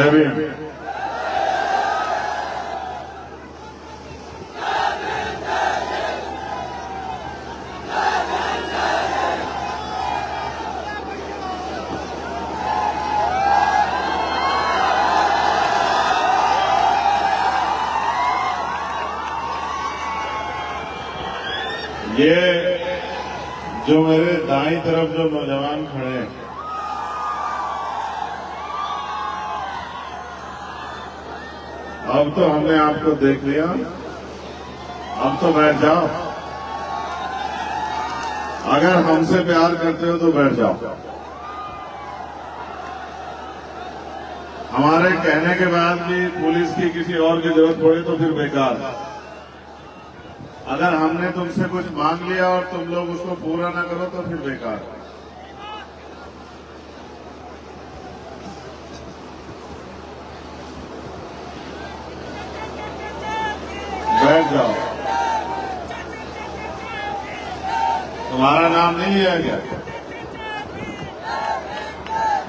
जय भीम। ये जो मेरे दाईं तरफ जो नौजवान खड़े हैं, अब तो हमने आपको देख लिया, अब तो बैठ जाओ। अगर हमसे प्यार करते हो तो बैठ जाओ। हमारे कहने के बाद भी पुलिस की किसी और की जरूरत पड़े तो फिर बेकार। अगर हमने तुमसे कुछ मांग लिया और तुम लोग उसको पूरा ना करो तो फिर बेकार। बैठ जाओ। तुम्हारा नाम नहीं लिया गया?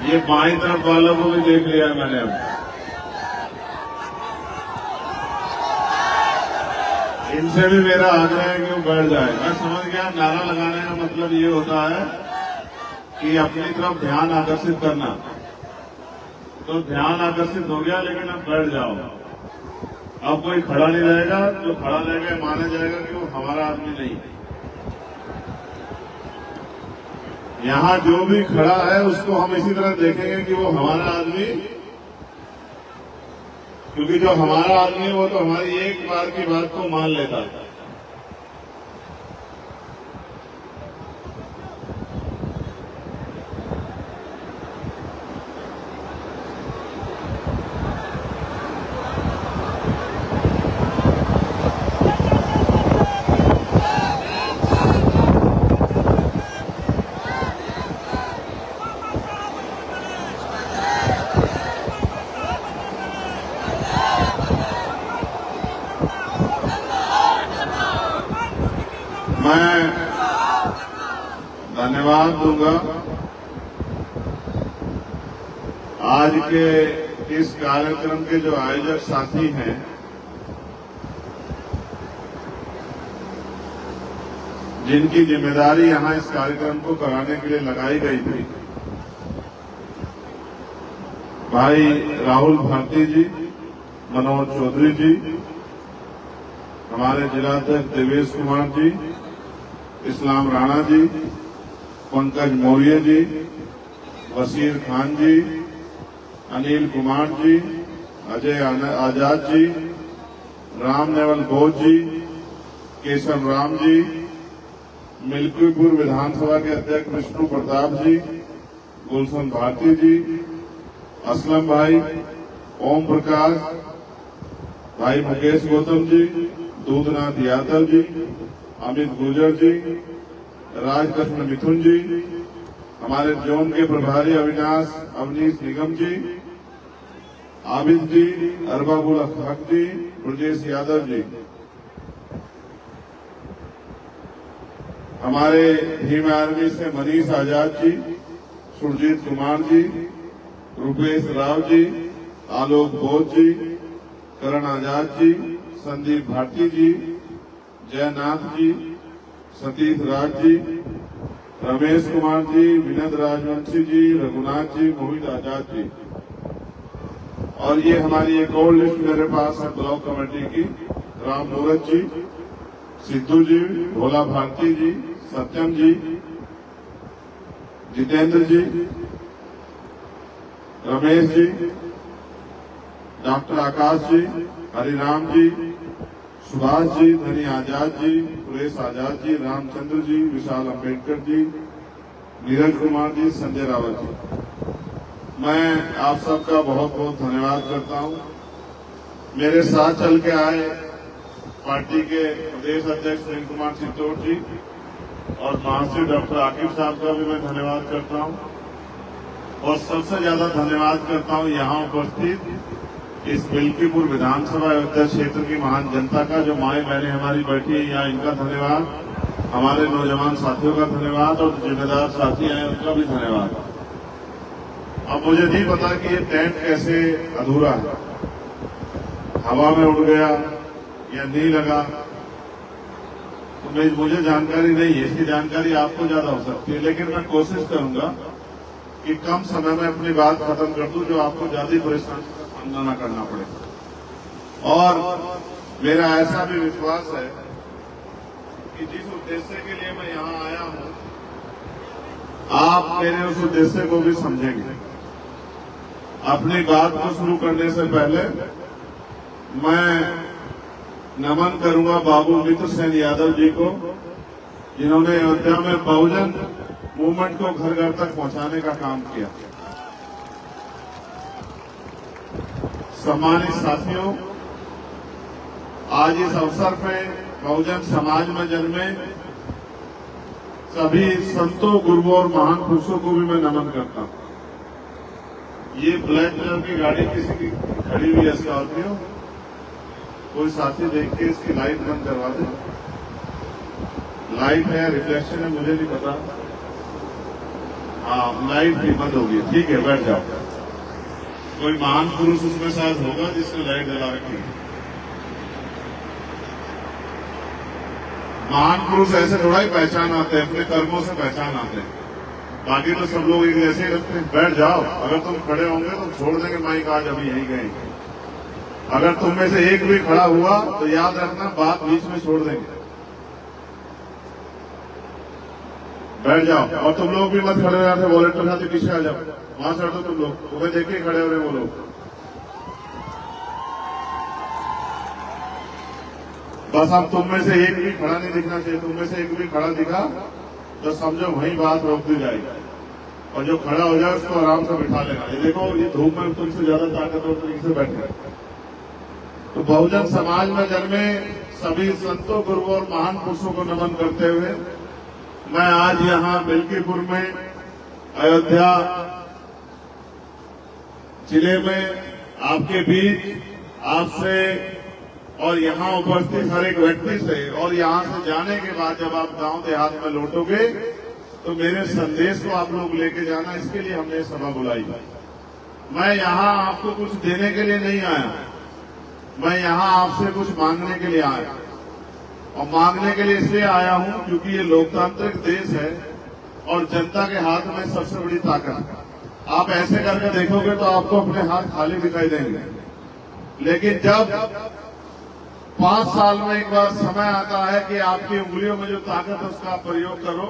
ये बाईं तरफ वालों को भी देख लिया मैंने। अब इनसे भी मेरा आग्रह है कि वो बैठ जाए। मैं समझ गया नारा लगाने का मतलब ये होता है कि अपनी तरफ ध्यान आकर्षित करना। तो ध्यान आकर्षित हो गया, लेकिन अब बैठ जाओ। अब कोई खड़ा नहीं रहेगा। जो खड़ा रहेगा माना जाएगा कि वो हमारा आदमी नहीं है। यहां जो भी खड़ा है उसको हम इसी तरह देखेंगे कि वो हमारा आदमी, क्योंकि जो हमारा आदमी है वो तो हमारी एक बार की बात को मान लेता है। मैं धन्यवाद दूंगा आज के इस कार्यक्रम के जो आयोजक साथी हैं, जिनकी जिम्मेदारी यहां इस कार्यक्रम को कराने के लिए लगाई गई थी। भाई राहुल भारती जी, मनोज चौधरी जी, हमारे जिलाध्यक्ष देवेश कुमार जी, इस्लाम राणा जी, पंकज मौर्य जी, वसीर खान जी, अनिल कुमार जी, अजय आजाद जी, राम नेवल बोध जी, केशव राम जी, मिल्कीपुर विधानसभा के अध्यक्ष विष्णु प्रताप जी, गुलशन भारती जी, असलम भाई, ओम प्रकाश, भाई मुकेश गौतम जी, दूधनाथ यादव जी, अमित गुर्जर जी, राजकृष्ण मिथुन जी, हमारे जोन के प्रभारी अवनीश निगम जी, आबिद जी, अरबाबुल हक जी, ब्रजेश यादव जी, हमारे भीम आर्मी से मनीष आजाद जी, सुरजीत कुमार जी, रुपेश राव जी, आलोक बोध जी, करण आजाद जी, संदीप भारती जी, जयनाथ जी, सतीश राज जी, रमेश कुमार जी, विनोद राजवंशी जी, रघुनाथ जी, मोहित आजाद जी। और ये हमारी एक और लिस्ट मेरे पास है ब्लॉक कमेटी की। राम मूरत जी, सिद्धू जी, भोला भारती जी, सत्यम जी, जितेंद्र जी, रमेश जी, डॉक्टर आकाश जी, हरिराम जी, सुभाष जी, धनी आजाद जी, सुरेश आजाद जी, रामचंद्र जी, विशाल अम्बेडकर जी, नीरज कुमार जी, संजय रावत जी। मैं आप सबका बहुत बहुत धन्यवाद करता हूं। मेरे साथ चल के आए पार्टी के प्रदेश अध्यक्ष सुनील कुमार चित्तौड़ जी और महासचिव डॉक्टर आकिब साहब का भी मैं धन्यवाद करता हूं। और सबसे ज्यादा धन्यवाद करता हूं यहां उपस्थित इस मिल्कीपुर विधानसभा अयोध्या क्षेत्र की महान जनता का, जो माएं बहनें हमारी बैठी है यहाँ, इनका धन्यवाद। हमारे नौजवान साथियों का धन्यवाद और जिम्मेदार साथी हैं उनका भी धन्यवाद। अब मुझे नहीं पता कि ये टेंट कैसे अधूरा है, हवा में उड़ गया या नहीं लगा, तो मुझे जानकारी नहीं है। इसकी जानकारी आपको ज्यादा हो सकती है, लेकिन मैं कोशिश करूंगा कि कम समय में अपनी बात खत्म कर दूं, जो आपको ज्यादा परेशानी का सामना न करना पड़े। और मेरा ऐसा भी विश्वास है कि जिस उद्देश्य के लिए मैं यहाँ आया हूँ, आप मेरे उस उद्देश्य को भी समझेंगे। अपनी बात को शुरू करने से पहले मैं नमन करूंगा बाबू मित्र सेन यादव जी को, जिन्होंने अयोध्या में बहुजन मूवमेंट को घर घर तक पहुंचाने का काम किया। सम्मानित साथियों, आज इस अवसर पे बहुजन समाज में जन्मे सभी संतों, गुरुओं और महान पुरुषों को भी मैं नमन करता हूं। ये ब्लैक कलर की गाड़ी किसी की खड़ी हुई है, स्कॉर्पियो, कोई साथी देख के इसकी लाइट बंद करवा दे। लाइट है, रिफ्लेक्शन है, मुझे नहीं पता। हाँ, लाइट भी बंद होगी, ठीक है, बैठ जाओ। कोई महान पुरुष उसमें शायद होगा जिसने लाइट जला रखी है। महान पुरुष ऐसे थोड़ा ही पहचान आते हैं, अपने कर्मों से पहचान आते हैं। बाकी तो सब लोग एक जैसे ही रखते हैं। बैठ जाओ, अगर तुम खड़े होंगे तो छोड़ देंगे माइक, आज अभी यही गए। अगर तुम में से एक भी खड़ा हुआ तो याद रखना, बात बीच में छोड़ देंगे। बैठ जाओ, और तुम लोग भी मत खड़े रहते, वॉलेंटियर साथी पीछे आ जाओ, वहां से हटो तुम लोग, तुम्हें देख के खड़े हो रहे वो लोग। बस अब तुम में से एक भी खड़ा नहीं दिखना चाहिए। तुम में से एक भी खड़ा दिखा तो समझो वहीं बात रोक दी जाएगी, और जो खड़ा हो जाए उसको आराम से बिठा लेना। ये देखो, ये धूप में तुमसे ज्यादा ताकतवर तरीके से बैठे। तो बहुजन समाज में जन्मे सभी संतों, गुरुओं और महान पुरुषों को नमन करते हुए मैं आज यहाँ मिल्कीपुर में अयोध्या जिले में आपके बीच आपसे और यहाँ उपस्थित हर एक व्यक्ति से, और यहाँ से जाने के बाद जब आप गांव देहात में लौटोगे तो मेरे संदेश को आप लोग लेके जाना, इसके लिए हमने सभा बुलाई। मैं यहाँ आपको कुछ देने के लिए नहीं आया, मैं यहाँ आपसे कुछ मांगने के लिए आया। और मांगने के लिए इसलिए आया हूँ क्योंकि ये लोकतांत्रिक देश है और जनता के हाथ में सबसे बड़ी ताकत है। आप ऐसे करके देखोगे तो आपको अपने हाथ खाली दिखाई देंगे, लेकिन जब 5 साल में एक बार समय आता है कि आपकी उंगलियों में जो ताकत है उसका आप प्रयोग करो।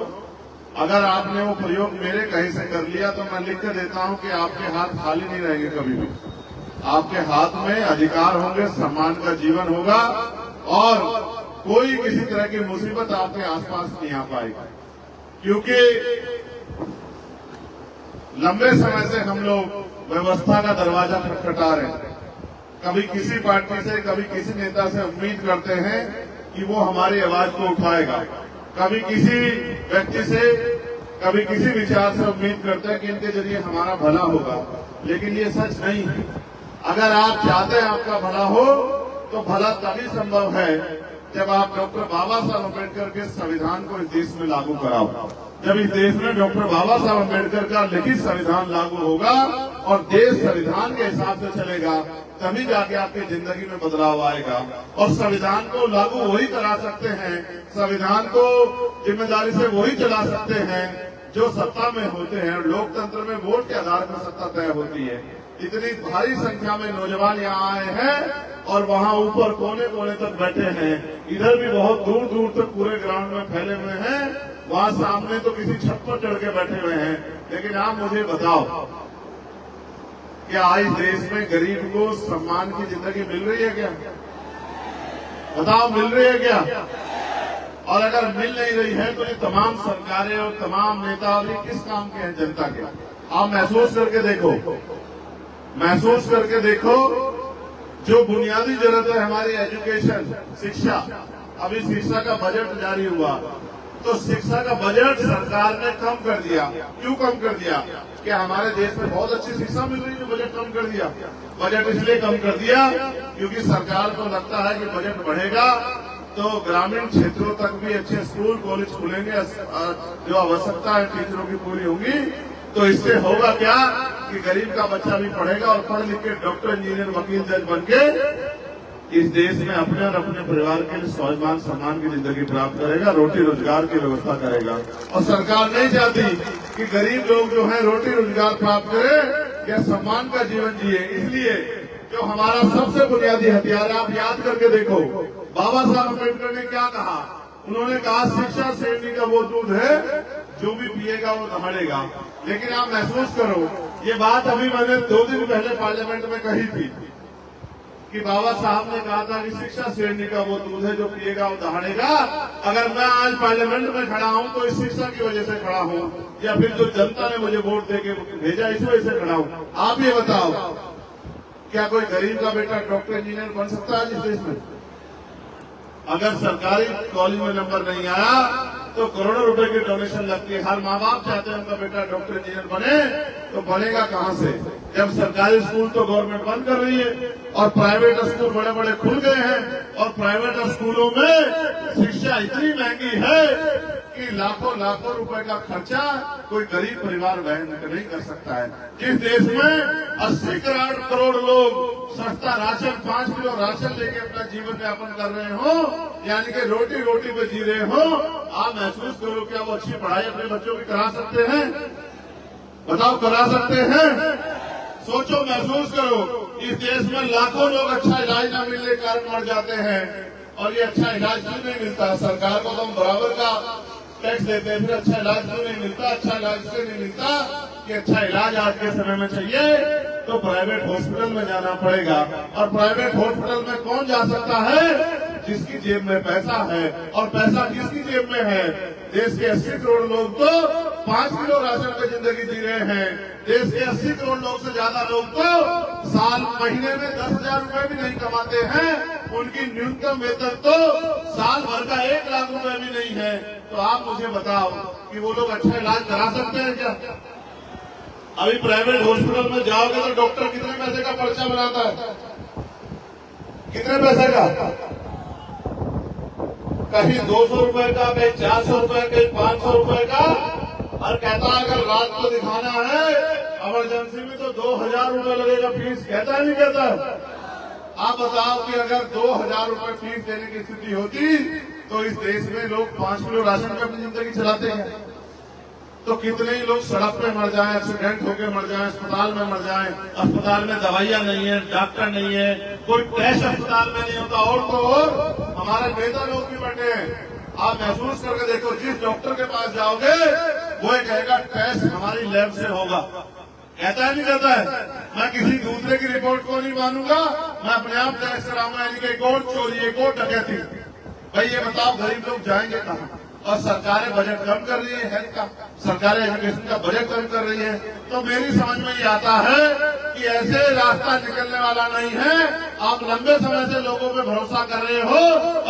अगर आपने वो प्रयोग मेरे कहीं से कर लिया तो मैं लिख कर देता हूं कि आपके हाथ खाली नहीं रहेंगे कभी भी। आपके हाथ में अधिकार होंगे, सम्मान का जीवन होगा, और कोई किसी तरह की मुसीबत आपके आसपास नहीं आ पाएगी। क्योंकि लंबे समय से हम लोग व्यवस्था का दरवाजा खटखटा रहे हैं। कभी किसी पार्टी से, कभी किसी नेता से उम्मीद करते हैं कि वो हमारी आवाज को उठाएगा, कभी किसी व्यक्ति से, कभी किसी विचार से उम्मीद करते हैं कि इनके जरिए हमारा भला होगा, लेकिन ये सच नहीं है। अगर आप चाहते हैं आपका भला हो तो भला तभी संभव है जब आप डॉक्टर बाबा साहब अम्बेडकर के संविधान को इस देश में लागू कराओ। जब इस देश में डॉक्टर बाबा साहब अम्बेडकर का लिखित संविधान लागू होगा और देश संविधान के हिसाब से चलेगा, तभी जाके आपकी जिंदगी में बदलाव आएगा। और संविधान को लागू वही करा सकते हैं, संविधान को जिम्मेदारी से वही चला सकते हैं जो सत्ता में होते हैं। लोकतंत्र में वोट के आधार पर सत्ता तय होती है। इतनी भारी संख्या में नौजवान यहाँ आए हैं और वहाँ ऊपर कोने कोने तक बैठे हैं, इधर भी बहुत दूर दूर तक पूरे ग्राउंड में फैले हुए हैं, वहाँ सामने तो किसी छत पर चढ़ के बैठे हुए हैं। लेकिन आप मुझे बताओ, क्या आज देश में गरीब को सम्मान की जिंदगी मिल रही है क्या? बताओ, मिल रही है क्या? और अगर मिल नहीं रही है तो ये तमाम सरकारें और तमाम नेता और ये किस काम के हैं? जनता के। आप महसूस करके देखो, महसूस करके देखो। जो बुनियादी जरूरत है हमारी एजुकेशन, शिक्षा, अभी शिक्षा का बजट जारी हुआ तो शिक्षा का बजट सरकार ने कम कर दिया। क्यों कम कर दिया? कि हमारे देश में बहुत अच्छी शिक्षा मिल रही है, बजट कम कर दिया। बजट इसलिए कम कर दिया क्योंकि सरकार को लगता है कि बजट बढ़ेगा तो ग्रामीण क्षेत्रों तक भी अच्छे स्कूल कॉलेज खुलेंगे, जो आवश्यकता है टीचरों की पूरी होंगी। तो इससे होगा क्या कि गरीब का बच्चा भी पढ़ेगा और पढ़ लिख के डॉक्टर, इंजीनियर, वकील, जज बन के इस देश में अपने और अपने परिवार के लिए स्वाभिमान सम्मान की जिंदगी प्राप्त करेगा, रोटी रोजगार की व्यवस्था करेगा। और सरकार नहीं चाहती कि गरीब लोग जो है रोटी रोजगार प्राप्त करें या सम्मान का जीवन जिए। इसलिए जो हमारा सबसे बुनियादी हथियार है, आप याद करके देखो बाबा साहब अम्बेडकर ने क्या कहा। उन्होंने कहा शिक्षा शेरनी का वो दूध है जो भी पिएगा वो दहाड़ेगा। लेकिन आप महसूस करो, ये बात अभी मैंने 2 दिन पहले पार्लियामेंट में कही थी कि बाबा साहब ने कहा था कि शिक्षा शेरनी का वो दूध है जो पिएगा वो दहाड़ेगा। अगर मैं आज पार्लियामेंट में खड़ा हूं तो इस शिक्षा की वजह से खड़ा हूं, या फिर जो जनता ने मुझे वोट देके भेजा इस वजह से खड़ा हूं। आप ये बताओ, क्या कोई गरीब का बेटा डॉक्टर, इंजीनियर बन सकता है इस देश में? अगर सरकारी कॉलेज में नंबर नहीं आया तो करोड़ों रुपए की डोनेशन लगती है। हर माँ बाप चाहते हैं उनका बेटा डॉक्टर, इंजीनियर बने, तो बनेगा कहाँ से जब सरकारी स्कूल तो गवर्नमेंट बंद कर रही है और प्राइवेट स्कूल बड़े बड़े खुल गए हैं। और प्राइवेट स्कूलों में शिक्षा इतनी महंगी है कि लाखों लाखों रुपए का खर्चा कोई गरीब परिवार वहन नहीं कर सकता है। जिस देश में 80 करोड़ लोग सस्ता राशन, 5 किलो राशन लेके अपना जीवन यापन कर रहे हो, यानी कि रोटी रोटी पे जी रहे हो, आप महसूस करो क्या वो अच्छी पढ़ाई अपने बच्चों की करा सकते हैं? बताओ, करा सकते हैं? सोचो, महसूस करो, इस देश में लाखों लोग अच्छा इलाज न मिलने के कारण मर जाते हैं। और ये अच्छा इलाज क्यों नहीं मिलता? सरकार को तो हम बराबर का टैक्स देते हैं, फिर अच्छा इलाज क्यों नहीं मिलता? अच्छा इलाज इसलिए नहीं मिलता कि अच्छा इलाज आज के समय में चाहिए तो प्राइवेट हॉस्पिटल में जाना पड़ेगा। और प्राइवेट हॉस्पिटल में कौन जा सकता है? जिसकी जेब में पैसा है। और पैसा किसकी जेब में है? देश के 80 करोड़ लोग तो 5 किलो राशन पे जिंदगी जी रहे हैं। देश के 80 करोड़ लोग से ज्यादा लोग तो महीने में 10,000 रुपए भी नहीं कमाते हैं। उनकी न्यूनतम वेतन तो साल भर का 1 लाख रुपए भी नहीं है। तो आप मुझे बताओ कि वो लोग अच्छा इलाज करा सकते हैं क्या? अभी प्राइवेट हॉस्पिटल में जाओगे तो डॉक्टर कितने पैसे का पर्चा बनाता है? कितने पैसे का? कहीं 200 रुपए का, कहीं 400 रुपए, कहीं 500 रुपए का। और कहता है अगर रात को दिखाना है इमरजेंसी में तो 2,000 रुपए लगेगा फीस। कहता है नहीं कहता? आप बताओ कि अगर 2,000 रुपए फीस देने की स्थिति होती तो इस देश में लोग 5 किलो राशन पे अपनी जिंदगी चलाते हैं। तो कितने ही लोग सड़क पे मर जाएं, एक्सीडेंट होकर मर जाएं, अस्पताल में मर जाएं। अस्पताल में दवाइयां नहीं है, डॉक्टर नहीं है, कोई टेस्ट अस्पताल में नहीं होता। और तो और हमारे नेता लोग भी बैठे हैं। आप महसूस करके देखो, जिस डॉक्टर के पास जाओगे वो ये कहेगा टेस्ट हमारी लैब से होगा। कहता है नहीं कहता है? मैं किसी दूसरे की रिपोर्ट को नहीं मानूंगा, मैं अपने आप टेस्ट कराऊंगा। यानी कि एक और चोरी, एक और डकैती। भाई ये बताओ गरीब लोग जाएंगे कहाँ? और सरकारें बजट कम कर रही है हेल्थ का, सरकारें एजुकेशन का बजट कम कर रही है। तो मेरी समझ में ये आता है कि ऐसे रास्ता निकलने वाला नहीं है। आप लंबे समय से लोगों पे भरोसा कर रहे हो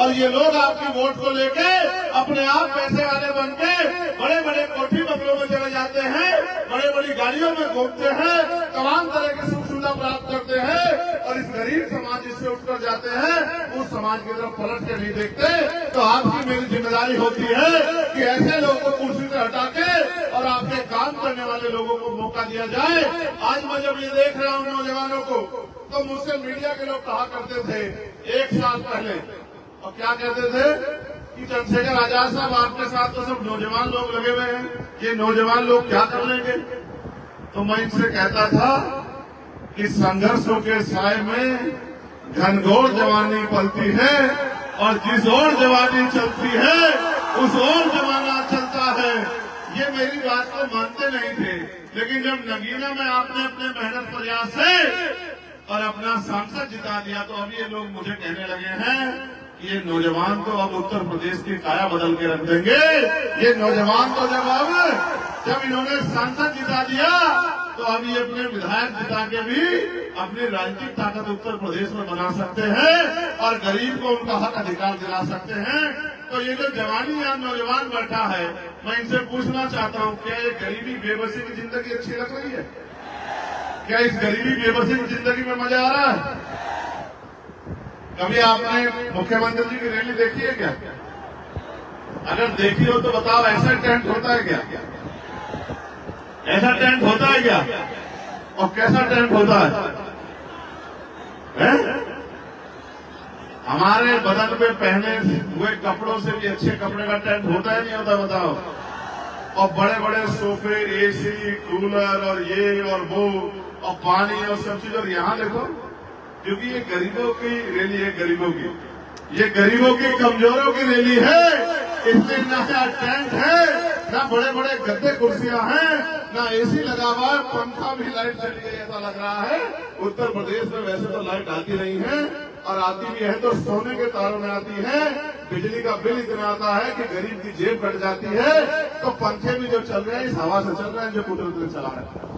और ये लोग आपकी वोट को लेके अपने आप पैसे वाले बन के बड़े बड़े कोठी बंगलों में चले जाते हैं, बड़ी बड़ी गाड़ियों में घूमते हैं, तमाम तरह की सुख सुविधा प्राप्त करते हैं। और इस गरीब समाज जिससे उठकर जाते हैं उस समाज की तरफ पलट के नहीं देखते। तो आपकी मेरी जिम्मेदारी होती है कि ऐसे लोगों को कुर्सी से हटा के और आपके काम करने वाले लोगों को मौका दिया जाए। आज मैं जब ये देख रहा हूँ नौजवानों को, तो मुझसे मीडिया के लोग कहा करते थे 1 साल पहले, और क्या कहते थे कि चंद्रशेखर आजाद साहब आपके साथ तो सब नौजवान लोग लगे हुए हैं, ये नौजवान लोग क्या कर लेंगे? तो मैं इनसे कहता था कि संघर्षों के साए में घनघोर जवानी पलती है और जिस ओर जवानी चलती है उस ओर जमाना चलता है। ये मेरी बात को मानते नहीं थे, लेकिन जब नगीना में आपने अपने मेहनत प्रयास से और अपना सांसद जिता दिया तो अब ये लोग मुझे कहने लगे हैं कि ये नौजवान तो अब उत्तर प्रदेश की काया बदल के रख देंगे। ये नौजवान तो जब इन्होंने सांसद जिता दिया तो अब ये अपने विधायक जिता के भी अपनी राजनीतिक ताकत उत्तर प्रदेश में बना सकते हैं और गरीब को उनका हक अधिकार दिला सकते हैं। तो ये जो जवानी या नौजवान बैठा है, मैं इनसे पूछना चाहता हूँ, क्या ये गरीबी बेबसी की जिंदगी अच्छी लग रही है? क्या इस गरीबी बेबसी की जिंदगी में मजा आ रहा है? कभी आपने मुख्यमंत्री जी की रैली देखी है क्या? अगर देखी हो तो बताओ, ऐसा टेंट होता है क्या? ऐसा टेंट होता है क्या? और कैसा टेंट होता है? हमारे बदन पे पहने हुए कपड़ों से भी अच्छे कपड़े का टेंट होता है नहीं होता, बताओ? और बड़े बड़े सोफे, एसी, कूलर और ये और वो और पानी और सब चीज। और यहाँ देखो, क्योंकि ये गरीबों की रैली है, गरीबों की, ये गरीबों की, कमजोरों की रैली है, इसमें ना टेंट है, ना बड़े बड़े गद्दे कुर्सियां हैं, ना एसी लगा हुआ है, पंखा भी, लाइट चली गई ऐसा लग रहा है। उत्तर प्रदेश में वैसे तो लाइट आती नहीं है, और आती भी है तो सोने के तारों में आती है। बिजली का बिल इतना आता है कि गरीब की जेब कट जाती है। तो पंखे भी जो चल रहे हैं इस हवा से चल रहे हैं जो कुदरत चला रहे हैं।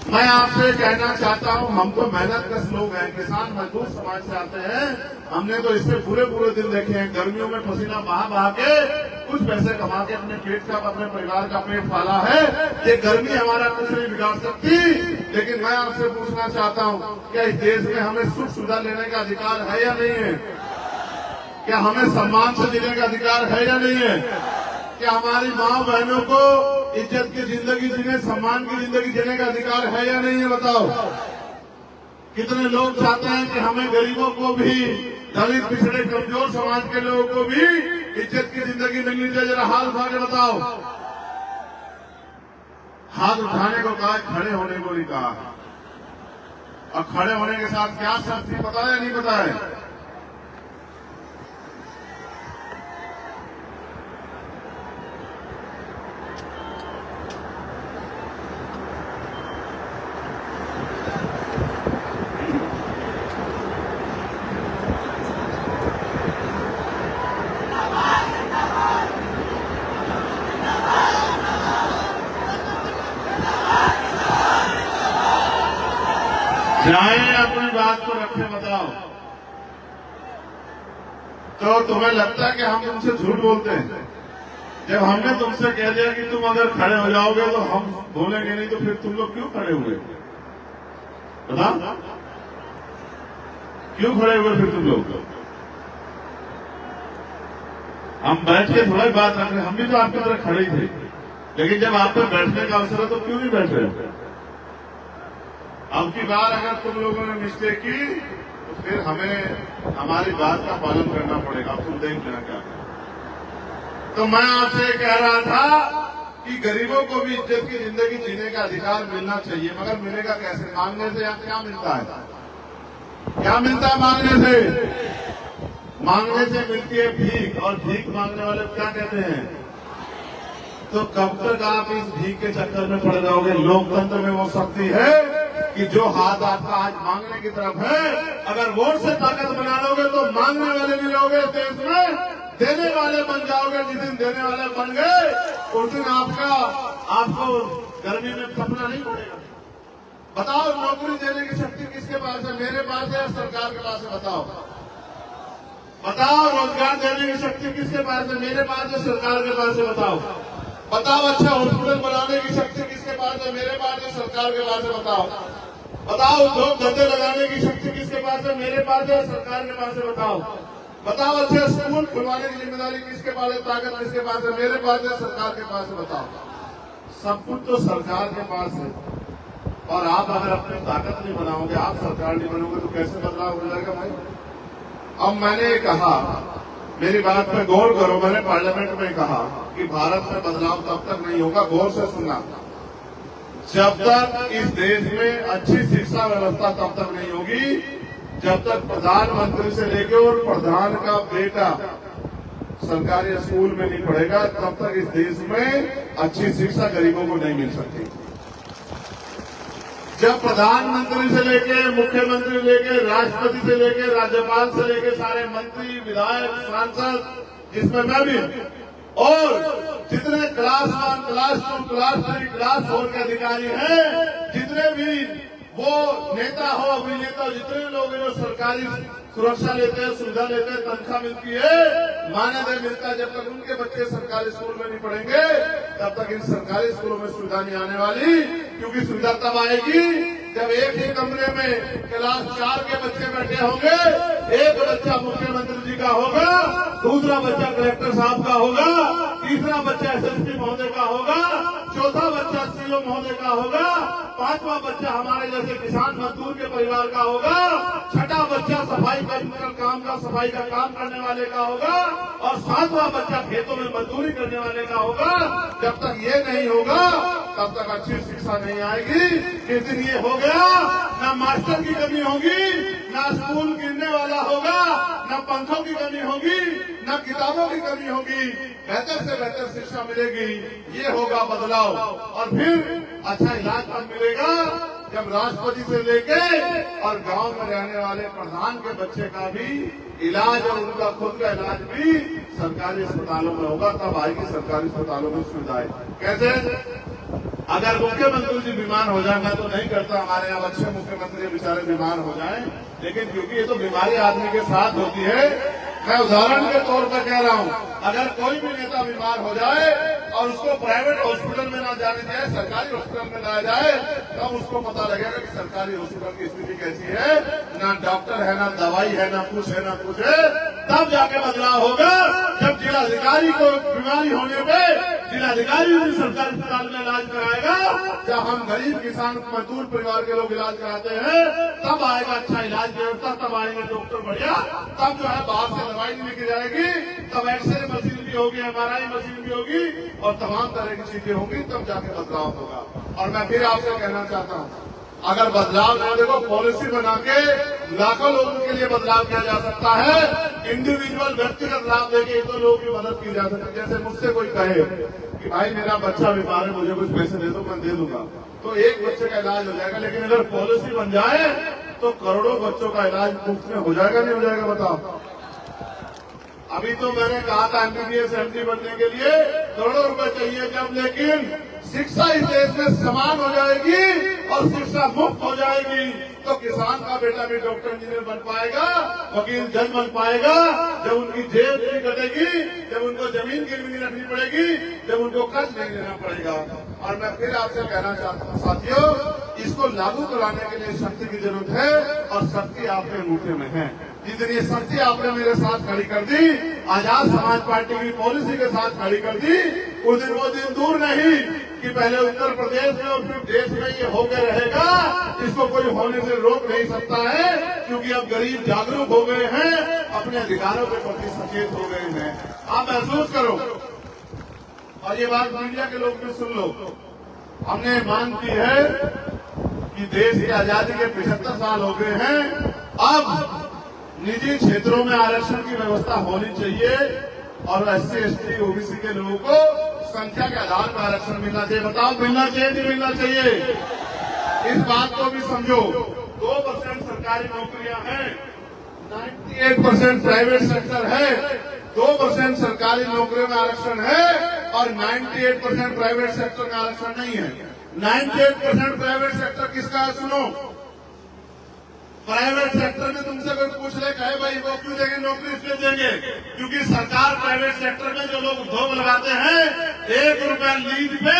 मैं आपसे कहना चाहता हूं, हम तो मेहनत कश लोग हैं, किसान मजदूर समाज से आते हैं। हमने तो इससे पूरे दिन देखे हैं, गर्मियों में पसीना बहा के कुछ पैसे कमा के अपने पेट का, अपने परिवार का पेट पाला है। ये गर्मी हमारा कुछ नहीं बिगाड़ सकती। लेकिन मैं आपसे पूछना चाहता हूं, क्या इस देश में हमें सुख सुविधा लेने का अधिकार है या नहीं है? क्या हमें सम्मान से जीने का अधिकार है या नहीं है? क्या हमारी माँ बहनों को इज्जत की जिंदगी जीने, सम्मान की जिंदगी जीने का अधिकार है या नहीं है, बताओ? कितने लोग चाहते हैं कि हमें गरीबों को भी, दलित, पिछड़े, कमजोर समाज के लोगों को भी इज्जत की जिंदगी मिलनी चाहिए। जरा हाथ उठा के बताओ। हाथ उठाने को कहा, खड़े होने को नहीं कहा। और खड़े होने के साथ क्या शर्त थी, पता है या नहीं पता है? चाहे अपनी बात को रखे, बताओ। तो तुम्हें लगता है कि हम तुमसे झूठ बोलते हैं? जब हमने तुमसे कह दिया कि तुम अगर खड़े हो जाओगे तो हम बोलेंगे नहीं, तो फिर तुम लोग क्यों खड़े हुए? बताओ, क्यों खड़े हुए फिर तुम लोग? हम बैठ के थोड़ा ही बात रख रहे, हम भी तो आपकी तरह खड़े ही थे। लेकिन जब आप पे बैठने का अवसर है तो क्यों नहीं बैठ रहे? अब की बार अगर तुम लोगों ने मिस्टेक की तो फिर हमें हमारी बात का पालन करना पड़ेगा। तुम देख लेना क्या। तो मैं आपसे कह रहा था कि गरीबों को भी इज्जत की जिंदगी जीने का अधिकार मिलना चाहिए, मगर मिलेगा कैसे? मांगने से या क्या मिलता है? क्या मिलता है मांगने से? मांगने से मिलती है भीख, और भीख मांगने वाले क्या कहते हैं? तो कब तक आप इस भीख के चक्कर में पड़ जाओगे? लोकतंत्र में वो शक्ति है कि जो हाथ आपका आज मांगने की तरफ है, अगर वोट से ताकत बना लोगे तो मांगने वाले भी रहोगे देश में, देने वाले बन जाओगे। जिस दिन देने वाले बन गए उस दिन आपको गर्मी में कपड़ा नहीं पड़ेगा। बताओ, नौकरी देने की शक्ति किसके पास है? मेरे पास है या सरकार के पास है? बताओ बताओ। रोजगार देने की शक्ति किसके पास है? मेरे पास है, सरकार के पास है? बताओ बताओ। अच्छा हॉस्पिटल बनाने की शक्ति किसके पास है? मेरे पास है, सरकार के पास है? बताओ बताओ। उद्योग धंधे लगाने की शक्ति किसके पास है? मेरे पास है, सरकार के पास है? बताओ बताओ। अच्छा स्कूल खुलवाने की जिम्मेदारी किसके पास है? ताकत किसके पास है? मेरे पास है, सरकार के पास है? बताओ। सब कुछ तो सरकार के पास है। और आप अगर अपनी ताकत नहीं बनाओगे, आप सरकार नहीं बनोगे, तो कैसे बदलाव हो जाएगा भाई? अब मैंने कहा, मेरी बात पे गौर करो, मैंने पार्लियामेंट में कहा कि भारत में बदलाव तब तक नहीं होगा, गौर से सुनना, जब तक इस देश में अच्छी शिक्षा व्यवस्था तब तक नहीं होगी, जब तक प्रधानमंत्री से लेकर और प्रधान का बेटा सरकारी स्कूल में नहीं पढ़ेगा, तब तक इस देश में अच्छी शिक्षा गरीबों को नहीं मिल सकती। जब प्रधानमंत्री से लेके, मुख्यमंत्री लेके, राष्ट्रपति से लेके, राज्यपाल से लेके सारे मंत्री, विधायक, सांसद, जिसमें मैं भी, और जितने क्लास 1, क्लास 2, क्लास 3, क्लास 4 के अधिकारी हैं, जितने भी वो नेता हो, अभिनेता, जितने लोग जो सरकारी सुरक्षा लेते हैं, सुविधा लेते हैं, तनख्वाह मिलती है, मानदेय मिलता है, जब तक उनके बच्चे सरकारी स्कूल में नहीं पढ़ेंगे तब तक इन सरकारी स्कूलों में सुविधा नहीं आने वाली। क्योंकि सुविधा तब आएगी जब एक ही कमरे में क्लास 4 के बच्चे बैठे होंगे, एक बच्चा मुख्यमंत्री जी का होगा, दूसरा बच्चा कलेक्टर साहब का होगा, तीसरा बच्चा एसएसपी महोदय का होगा, चौथा बच्चा सीओ महोदय का होगा, पांचवा बच्चा हमारे जैसे किसान मजदूर के परिवार का होगा, छठा बच्चा सफाई का काम करने वाले का होगा और सातवां बच्चा खेतों में मजदूरी करने वाले का होगा। जब तक ये नहीं होगा तब तक अच्छी शिक्षा नहीं आएगी। जिस दिन ये हो गया, न मास्टर की कमी होगी, न स्कूल गिरने वाला होगा, न पंखों की कमी होगी, न किताबों की कमी होगी, बेहतर से बेहतर शिक्षा मिलेगी। ये होगा बदलाव। और फिर अच्छा इलाज कब मिलेगा? जब राष्ट्रपति से लेके और गांव में रहने वाले प्रधान के बच्चे का भी इलाज और उनका खुद का इलाज भी सरकारी अस्पतालों में होगा। तब आएगी सरकारी अस्पतालों में सुविधाएं। कैसे? अगर मुख्यमंत्री जी बीमार हो जाए, मैं तो नहीं करता, हमारे यहाँ अच्छे मुख्यमंत्री बेचारे बीमार हो जाएं, लेकिन क्योंकि ये तो बीमारी आदमी के साथ होती है, मैं उदाहरण के तौर पर कह रहा हूँ, अगर कोई भी नेता बीमार हो जाए और उसको प्राइवेट हॉस्पिटल में ना जाने जाए, सरकारी हॉस्पिटल में लाया जाए, तब उसको पता लगेगा कि सरकारी हॉस्पिटल की स्थिति कैसी है। ना डॉक्टर है, ना दवाई है, ना कुछ है, ना कुछ है। तब जाके बदलाव होगा जब जिलाधिकारी को बीमारी होने पे जिलाधिकारी भी सरकारी अस्पताल में इलाज कराएगा। जब हम गरीब किसान मजदूर परिवार के लोग इलाज कराते हैं, तब आएगा अच्छा इलाज व्यवस्था, तब आएंगे डॉक्टर बढ़िया, तब जो है बाहर से दवाई नहीं लेके जाएगी, तब एक्सरे मशीन भी होगी, एमआरआई मशीन भी होगी और तमाम तरह की चीजें होंगी, तब जाके बदलाव होगा। और मैं फिर आपसे कहना चाहता हूँ, अगर बदलाव ना देखो, पॉलिसी बना के लाखों लोगों के लिए बदलाव किया जा सकता है। इंडिविजुअल व्यक्तिगत लाभ देके तो लोगों की मदद की जा सकती है। जैसे मुझसे कोई कहे कि भाई मेरा बच्चा बीमार है, मुझे कुछ पैसे दे दो, मैं दे दूंगा, तो एक बच्चे का इलाज हो जाएगा। लेकिन अगर पॉलिसी बन जाए तो करोड़ों बच्चों का इलाज मुफ्त में हो जाएगा, नहीं हो जाएगा? बताओ। अभी तो मैंने कहा था एमबीबीएस एमडी बनने के लिए करोड़ों रुपए चाहिए जब, लेकिन शिक्षा इस देश में समान हो जाएगी और शिक्षा मुफ्त हो जाएगी तो किसान का बेटा भी डॉक्टर इंजीनियर बन पाएगा, वकील जज बन पाएगा। जब उनकी जेब नहीं कटेगी, जब उनको जमीन गिरवी नहीं रखनी पड़ेगी, जब उनको कर्ज नहीं लेना पड़ेगा। और मैं फिर आपसे कहना चाहता हूँ साथियों, इसको लागू कराने के लिए शक्ति की जरूरत है और शक्ति आपके अंगूठे में है। जितनी शक्ति आपने मेरे साथ खड़ी कर दी, आजाद समाज पार्टी की पॉलिसी के साथ खड़ी कर दी, वो दिन दूर नहीं कि पहले उत्तर प्रदेश में और फिर देश में ये होकर रहेगा। इसको कोई होने से रोक नहीं सकता है, क्योंकि अब गरीब जागरूक हो गए हैं, अपने अधिकारों के प्रति सचेत हो गए हैं। आप महसूस करो, और ये बात मीडिया के लोग भी सुन लो, हमने मांग की है कि देश की आजादी के 75 साल हो गए हैं, अब निजी क्षेत्रों में आरक्षण की व्यवस्था होनी चाहिए और SC ST OBC के लोगों को संख्या के आधार पर आरक्षण मिलना चाहिए। बताओ, मिलना चाहिए नहीं मिलना चाहिए? इस बात को भी समझो। 2% सरकारी नौकरियां हैं, 98% प्राइवेट सेक्टर है, 2% सरकारी नौकरियों में आरक्षण है और 98% प्राइवेट सेक्टर में आरक्षण नहीं है। 98% प्राइवेट सेक्टर किसका है? सुनो, प्राइवेट सेक्टर में तुमसे कोई पूछ ले, कहे भाई वो क्यों देंगे नौकरी? इसलिए देंगे क्योंकि सरकार प्राइवेट सेक्टर में जो लोग उद्योग लगाते हैं, 1 रुपया लीज पे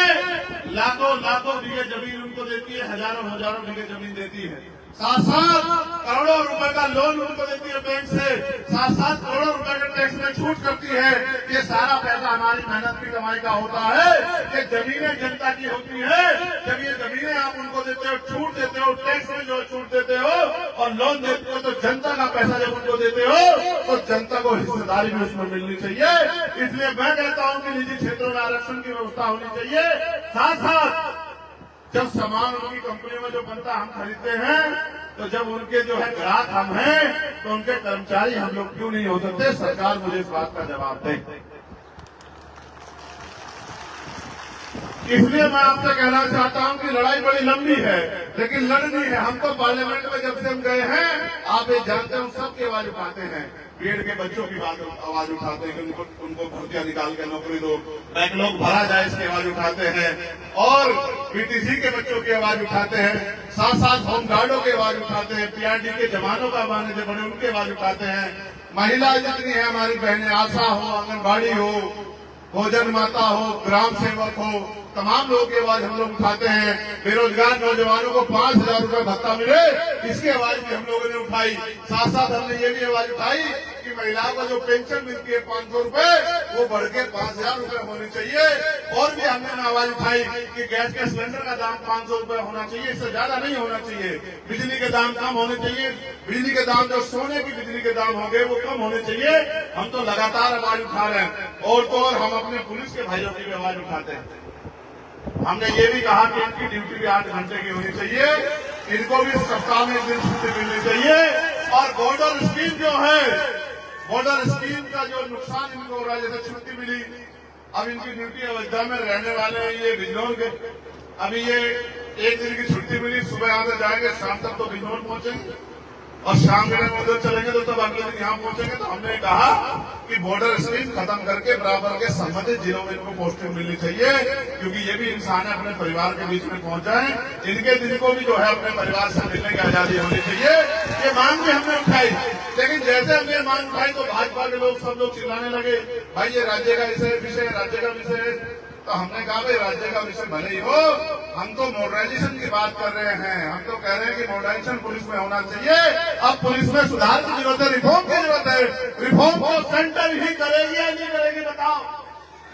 लाखों बीघे जमीन उनको देती है, हजारों बीघे जमीन देती है, साथ करोड़ों रुपए का लोन उनको देती है बैंक से, साथ करोड़ों रुपए के टैक्स में छूट करती है। ये सारा पैसा हमारी मेहनत की कमाई का होता है। ये जमीनें जनता की होती है। जब ये जमीनें आप उनको देते हो, छूट देते हो, टैक्स में जो छूट देते हो और लोन देते हो, तो जनता का पैसा जब उनको देते हो तो जनता को हिस्सेदारी भी उसमें मिलनी चाहिए। इसलिए मैं कहता हूँ कि निजी क्षेत्रों में आरक्षण की व्यवस्था होनी चाहिए। साथ जब सामान उनकी कंपनियों में जो बनता हम खरीदते हैं, तो जब उनके जो है ग्राहक हम हैं, तो उनके कर्मचारी हम लोग क्यों नहीं हो सकते? सरकार मुझे इस बात का जवाब दे। इसलिए मैं आपसे कहना चाहता हूं कि लड़ाई बड़ी लंबी है, लेकिन लड़नी है। हम तो पार्लियामेंट में जब से हम गए हैं, आप ये जानते हैं, हम सबकी आवाज उठाते हैं। बीएड के बच्चों की आवाज उठाते हैं कि उनको भर्तियां निकाल के नौकरी दो, बैकलॉग भरा जाए, इसकी आवाज उठाते हैं। और बीटीसी के बच्चों की आवाज उठाते हैं, साथ होमगार्डों की आवाज उठाते हैं, पीआरडी के जवानों का माने थे बड़े, उनकी आवाज उठाते हैं। महिला जितनी है हमारी बहनें, आशा हो, आंगनबाड़ी हो, भोजन माता हो, ग्राम सेवक हो, तमाम लोगों की आवाज हम लोग उठाते हैं। बेरोजगार नौजवानों को 5,000 रुपए भत्ता मिले, इसकी आवाज भी हम लोगों ने उठाई। साथ हमने ये भी आवाज उठाई कि कि महिलाओं को जो पेंशन मिलती है 500 रुपए, वो बढ़ के 5000 रुपए होनी चाहिए। और भी हमने आवाज उठाई कि गैस के सिलेंडर का दाम 500 रुपए होना चाहिए, इससे ज्यादा नहीं होना चाहिए। बिजली के दाम कम होने चाहिए, बिजली के दाम जो सोने की बिजली के दाम होंगे वो कम होने चाहिए। हम तो लगातार आवाज उठा रहे हैं। और तो और हम अपने पुलिस के भाइयों की भी आवाज उठाते हैं। हमने ये भी कहा कि इनकी ड्यूटी भी 8 घंटे की होनी चाहिए, इनको भी सप्ताह में 1 दिन छुट्टी मिलनी चाहिए। और बॉर्डर स्कीम जो है, बॉर्डर स्कीम का जो नुकसान इनको हो रहा है, जैसे छुट्टी मिली, अब इनकी ड्यूटी अयोध्या में रहने वाले हैं ये बिजनौर के, अभी ये 1 दिन की छुट्टी मिली, सुबह यहाँ से जाएंगे, शाम तक तो बिजनौर पहुंचेंगे और शाम के टाइम उधर चलेंगे तो तब अगले दिन यहाँ पहुंचेंगे। तो हमने कहा कि बॉर्डर स्कीम खत्म करके बराबर के संबंधित जिलों में इनको पोस्टिंग मिलनी चाहिए, क्योंकि ये भी इंसान है, अपने परिवार के बीच में पहुंच जाए। इनके दिन को भी जो है अपने परिवार से मिलने की आजादी होनी चाहिए। ये मांग भी हमने उठाई, लेकिन जैसे हमने मांग उठाई तो भाजपा के लोग सब लोग चिल्लाने लगे, भाई ये राज्य का विषय है, राज्य का विषय है। तो हमने कहा भाई राज्य का विषय भले ही हो, हम तो मॉडर्नाइजेशन की बात कर रहे हैं। हम तो कह रहे हैं कि मॉडर्नाइजेशन पुलिस में होना चाहिए। अब पुलिस में सुधार की जरूरत है, रिफॉर्म की जरूरत है। रिफॉर्म को सेंटर ही करेगी या नहीं करेगी बताओ?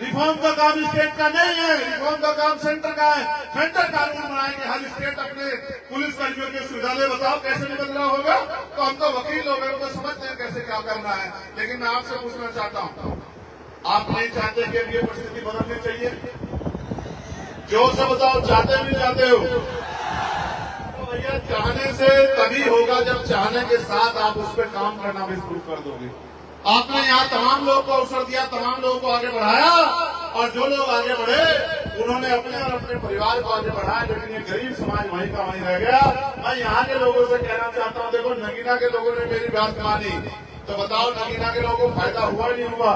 रिफॉर्म का काम स्टेट का नहीं है, रिफॉर्म का काम सेंटर का है। सेंटर कानून बनाएंगे, हर स्टेट अपने पुलिस कर्मियों की सुविधा ले। बताओ कैसे नहीं बदलाव होगा? तो हम तो वकील लोग हैं, तो समझते हैं कैसे क्या करना है। लेकिन मैं आपसे पूछना चाहता हूँ, आप नहीं चाहते कि ये परिस्थिति बदलनी चाहिए? जोर से बताओ, चाहते भी चाहते हो? तो भैया चाहने से तभी होगा जब चाहने के साथ आप उस पर काम करना भी शुरू कर दोगे। आपने यहाँ तमाम लोगों को अवसर दिया, तमाम लोगों को आगे बढ़ाया, और जो लोग आगे बढ़े उन्होंने अपने और अपने परिवार को आगे बढ़ाया, लेकिन ये गरीब समाज वहीं का वहीं रह गया। मैं यहाँ के लोगों से कहना चाहता हूँ, देखो नगीना के लोगों ने मेरी बात मानी, तो बताओ नगीना के लोगों को फायदा हुआ नहीं हुआ?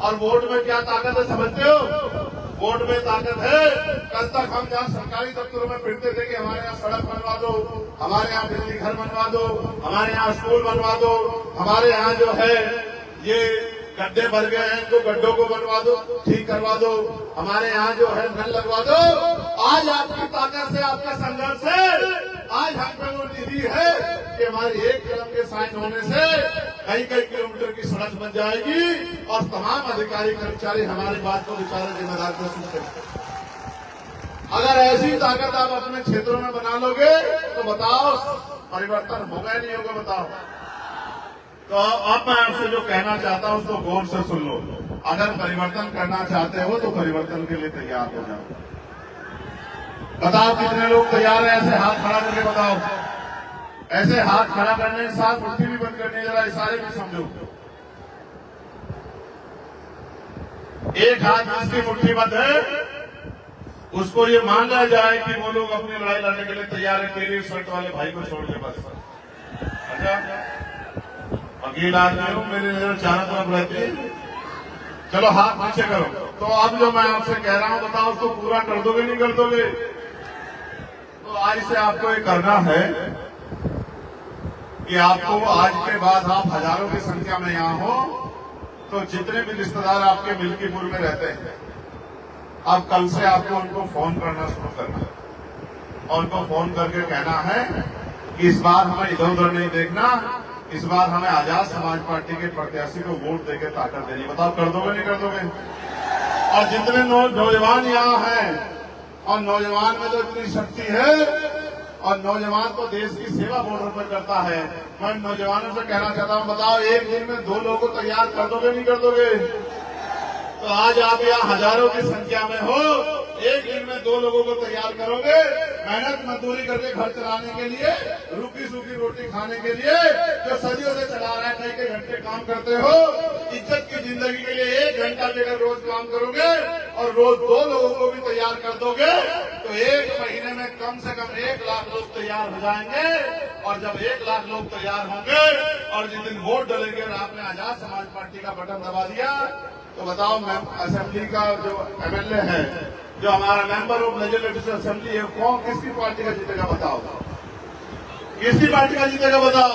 और वोट में क्या ताकत है समझते हो? वोट में ताकत है। कल तक हम जहाँ सरकारी दफ्तरों में फिरते थे कि हमारे यहाँ सड़क बनवा दो, हमारे यहाँ बिजली घर बनवा दो, हमारे यहाँ स्कूल बनवा दो, हमारे यहाँ जो है ये गड्ढे भर गए हैं, इनको गड्ढों को बनवा दो, ठीक करवा दो, हमारे यहाँ जो है नल लगवा दो। आज आपकी ताकत से, आपके संघर्ष से आज हम पे वो निधि है कि हमारी एक कलम के साइन होने से कई कई किलोमीटर की सड़क बन जाएगी, और तमाम अधिकारी कर्मचारी हमारी बात को बेचारे जिम्मेदार को सुनते हैं। अगर ऐसी ताकत आप अपने क्षेत्रों में बना लोगे तो बताओ परिवर्तन होगा नहीं होगा? बताओ। तो अब मैं आपसे जो कहना चाहता हूं उसको गौर से सुन लो। अगर परिवर्तन करना चाहते हो तो परिवर्तन के लिए तैयार हो जाओ। बताओ कितने लोग तैयार हैं? ऐसे हाथ खड़ा करके बताओ। ऐसे हाथ खड़ा करने के साथ मुट्ठी भी बंद करने, जरा इशारे भी समझो। एक हाथ जिसकी मुट्ठी बंद है उसको ये मान लिया जाए कि वो लोग अपनी लड़ाई लड़ने के लिए तैयार है, पीली शर्ट वाले भाई को छोड़ के बस। अच्छा, वकील आदमी हूं, मेरी नजर चारों तरफ रहती है। चलो हाथ नीचे करो। तो अब जो मैं आपसे कह रहा हूं बताओ उसको पूरा कर दोगे नहीं कर दोगे? तो आज से आपको ये करना है कि आपको आज के बाद आप हजारों की संख्या में यहाँ हो, तो जितने भी रिश्तेदार आपके मिल्कीपुर में रहते हैं, अब कल से आपको उनको फोन करना शुरू करना है, और उनको फोन करके कहना है कि इस बार हमें इधर उधर नहीं देखना, इस बार हमें आजाद समाज पार्टी के प्रत्याशी को वोट देकर ताकत देनी। बताओ कर दोगे नहीं कर दोगे? और जितने नौजवान यहाँ हैं, और नौजवान में तो इतनी शक्ति है, और नौजवान तो देश की सेवा बॉर्डर पर करता है। मैं नौजवानों से कहना चाहता हूँ, बताओ एक दिन में 2 लोगों को तैयार कर दोगे नहीं कर दोगे? तो आज आप यहाँ हजारों की संख्या में हो, एक दिन में 2 लोगों को तैयार करोगे, मेहनत मजदूरी करके घर चलाने के लिए, रूखी सूखी रोटी खाने के लिए, जो सदियों से चला रहा है, कई कई घंटे काम करते हो, इज्जत की जिंदगी के लिए 1 घंटा लेकर रोज काम करोगे, और रोज 2 लोगों को भी तैयार कर दोगे, तो 1 महीने में कम से कम 1 लाख लोग तैयार हो जाएंगे। और जब 1 लाख लोग तैयार होंगे, और जिस दिन वोट डलेंगे और आपने आजाद समाज पार्टी का बटन दबा दिया, तो बताओ असेंबली का जो एमएलए है, जो हमारा मेंबर ऑफ लेजिस्लेटिव असेंबली है, कौन किसकी पार्टी का जीतेगा? बताओ किसकी पार्टी का जीतेगा? बताओ।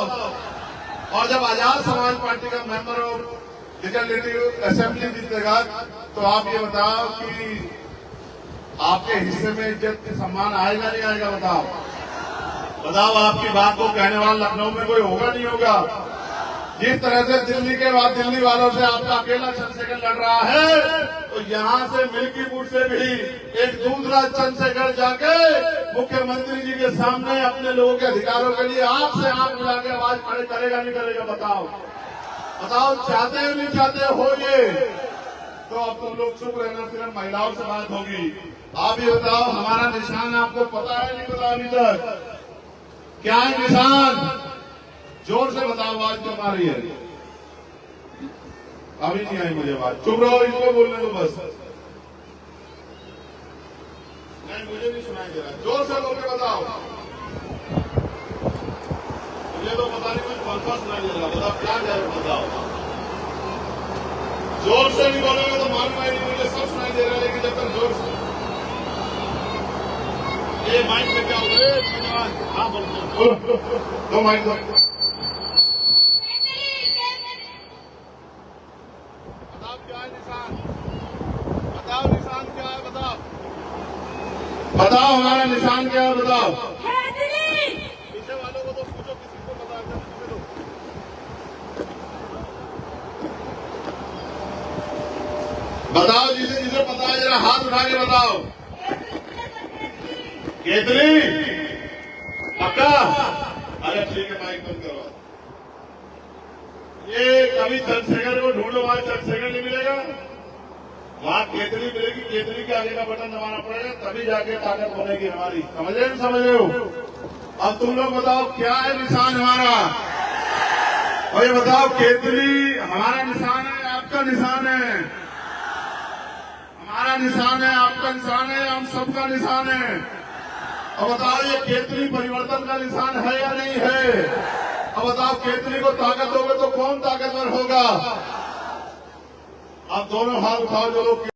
और जब आजाद समाज पार्टी का मेंबर ऑफ लेजिस्लेटिव असेंबली जीतेगा, तो आप ये बताओ कि आपके हिस्से में इज्जत सम्मान आएगा नहीं आएगा? बताओ। बताओ आपकी बात को कहने वाला लखनऊ में कोई होगा नहीं होगा? जिस तरह से दिल्ली के बाद दिल्ली वालों से आपका अकेला चंद्रशेखर लड़ रहा है, तो यहाँ से मिल्कीपुर से भी एक दूसरा चंद्रशेखर जाके मुख्यमंत्री जी के सामने अपने लोगों के अधिकारों के लिए आपसे आंख मिला के आवाज खड़े करेगा नहीं करेगा? बताओ बताओ, चाहते हो नहीं चाहते हो ये? तो अब तुम लोग चुप रहना, सिर्फ महिलाओं से बात होगी। आप ये बताओ, हमारा निशान आपको पता है नहीं पता अभी तक? क्या है निशान? जोर से बताओ, आवाज क्यों आ रही है? अभी नहीं आई मुझे बात। चुप रहो, इसको बोलने दो बस। नहीं, मुझे नहीं सुनाई दे रहा। जोर से बोल के बताओ। मुझे तो पता नहीं, कुछ फलफा सुनाई दे रहा। बताओ क्या कह रहे हो? बताओ। जोर से नहीं बोलोगे तो मालूम है नहीं, मुझे सब सुनाई दे रहा है, लेकिन जब तक जोर से ये माइक में क्या होगा? हाँ बोलो, दो माइक दो। बताओ क्या है निशान? बताओ निशान क्या है? बताओ बताओ, हमारा निशान क्या है? बताओ। पीछे वालों को तो पूछो, किसी को पता है? बताओ, जिसे जिसे पता है जरा हाथ उठा के बताओ। केतली पक्का? अरे ठीक है, माइक बंद करो। ये कभी चंद्रशेखर को ढूंढो, वहां चंद्रशेखर नहीं मिलेगा, वहां केतली मिलेगी। केतली के आगे का बटन दबाना पड़ेगा, तभी जाके ताकत बनेगी हमारी। समझ रहे हो? समझ रहे हो? अब तुम लोग बताओ क्या है निशान हमारा? और ये बताओ, केतली हमारा निशान है, आपका निशान है? हमारा निशान है, आपका निशान है, हम सबका निशान है। अब बताओ, ये केतली परिवर्तन का निशान है या नहीं है? अब बताओ, केतली को ताकत दोगे तो कौन ताकतवर होगा? अब दोनों हाथ उठाओ जो लोग